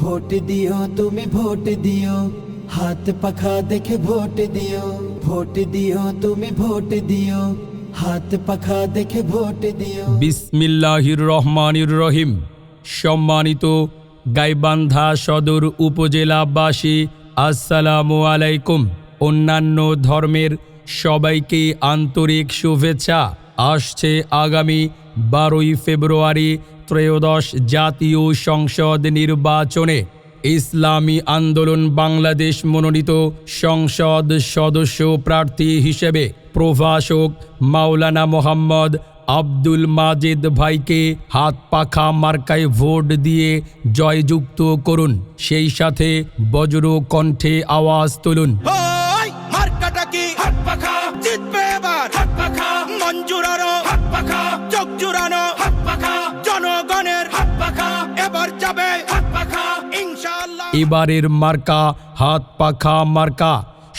Vote দিও তুমি vote দিও, হাত পাখা দেখে ভোট দিও। ভোট দিও তুমি ভোট দিও, হাত পাখা দেখে ভোট দিও। বিসমিল্লাহির রহমানির রহিম। সম্মানিত গাইবান্ধা সদর উপজেলাবাসী, আসসালামু আলাইকুম। অন্যান্য ধর্মের সবাইকে আন্তরিক শুভেচ্ছা। আসছে আগামী 12ই ফেব্রুয়ারি ত্রয়োদশ জাতীয় সংসদ নির্বাচনে ইসলামী আন্দোলন বাংলাদেশ মনোনীত সংসদ সদস্য প্রার্থী হিসেবে প্রভাষক মাওলানা মোহাম্মদ আব্দুল মাজেদ ভাইকে হাত পাখা মার্কায় ভোট দিয়ে জয়যুক্ত করুন। সেই সাথে বজ্র কণ্ঠে আওয়াজ তুলুন, মার্কাটা কি হাত পাখা, জিতবে এবার হাত পাখা, মন জুড়ানো হাত পাখা, চোখ জুড়ানো হাত পাখা, জনগণের হাত পাখা, এবার যাবে হাত পাখা ইনশাআল্লাহ। এবারের মার্কা হাত পাখা মার্কা,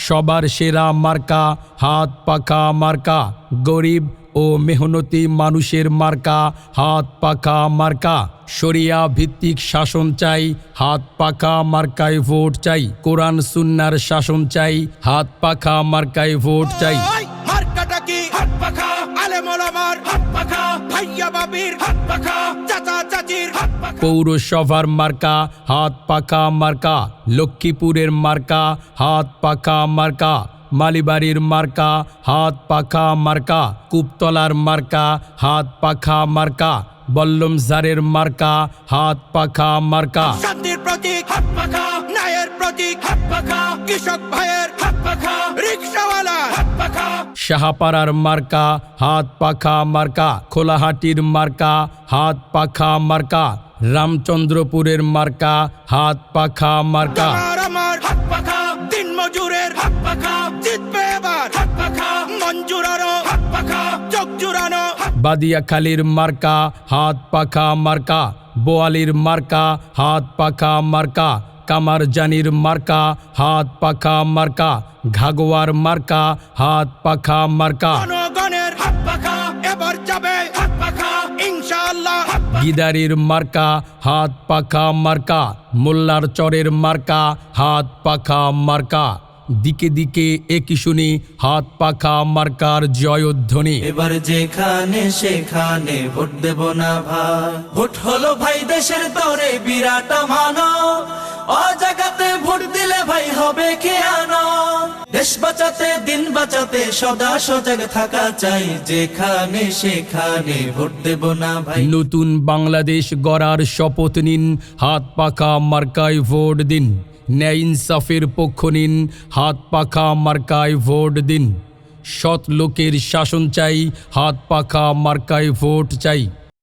সবার সেরা মার্কা হাত পাখা মার্কা, গরিব ও মেহনতি মানুষের মার্কা হাত পাখা মার্কা। শরিয়া ভিত্তিক শাসন চাই, হাত পাখা মার্কায় ভোট চাই। কোরআন সুন্নাহর শাসন চাই, হাত পাখা মার্কায় ভোট চাই। মার্কাটা কি হাত পাখা, আলেম ওলামার হাত পাখা, ভাইয়া বাবির হাত পাখা, চাচা চাচির হাত পাখা। পৌরসভার মার্কা হাত পাখা মার্কা, লক্ষ্মীপুরের মার্কা হাত পাখা মার্কা, মালিবাড়ির মার্কা হাত পাখা মার্কা, কুপতলার মার্কা হাত পাখা মার্কা, বল্লমঝারের মার্কা হাত পাখা মার্কা। শান্তির প্রতীক হাত পাখা, ন্যায়ের প্রতীক হাত পাখা, কৃষক ভাইয়ের হাত পাখা, রিকশাওয়ালা হাত পাখা। শাহপাড়ার মার্কা হাত পাখা মার্কা, খোলাহাটির মার্কা হাত পাখা মার্কা, রামচন্দ্রপুরের মার্কা হাত পাখা মার্কা। আমার হাত পাখা, দিন মজুরের হাত পাখা, জিতবে এবার হাত পাখা, মন জুড়ানো হাত পাখা, চোখ জুড়ানো। বাদিয়াখালীর মার্কা হাত পাখা মার্কা, বোয়ালির মার্কা হাত পাখা মার্কা, কামারজানির মার্কা হাত পাখা মার্কা, ঘাগোয়ার মার্কা হাত পাখা মার্কা। জনগণের হাত পাখা, এবার যাবে হাত পাখা ইনশাআল্লাহ। গিদারির মার্কা হাত পাখা মার্কা, মোল্লার চরের মার্কা হাত পাখা মার্কা। দিকে দিকে একই শুনি হাত পাখা মার্কার জয়ধ্বনি। এবার যেখানে সেখানে ভোট দেব না ভাই, ভোট হলো ভাই দেশের তরে বিরাট মানো, ও জায়গাতে ভোট দিলে ভাই হবে খেয়ানো। দেশ বাঁচাতে দিন বাঁচাতে সদা সজাগ থাকা চাই, যেখানে সেখানে ভোট দেব না ভাই। নতুন বাংলাদেশ গড়ার শপথ নিন, হাত পাখা মার্কায় ভোট দিন। ন্যায় ইনসাফের পক্ষ নিন, হাত পাখা মার্কায় ভোট দিন। সৎ লোকের শাসন চাই, হাত পাখা মার্কায় ভোট চাই।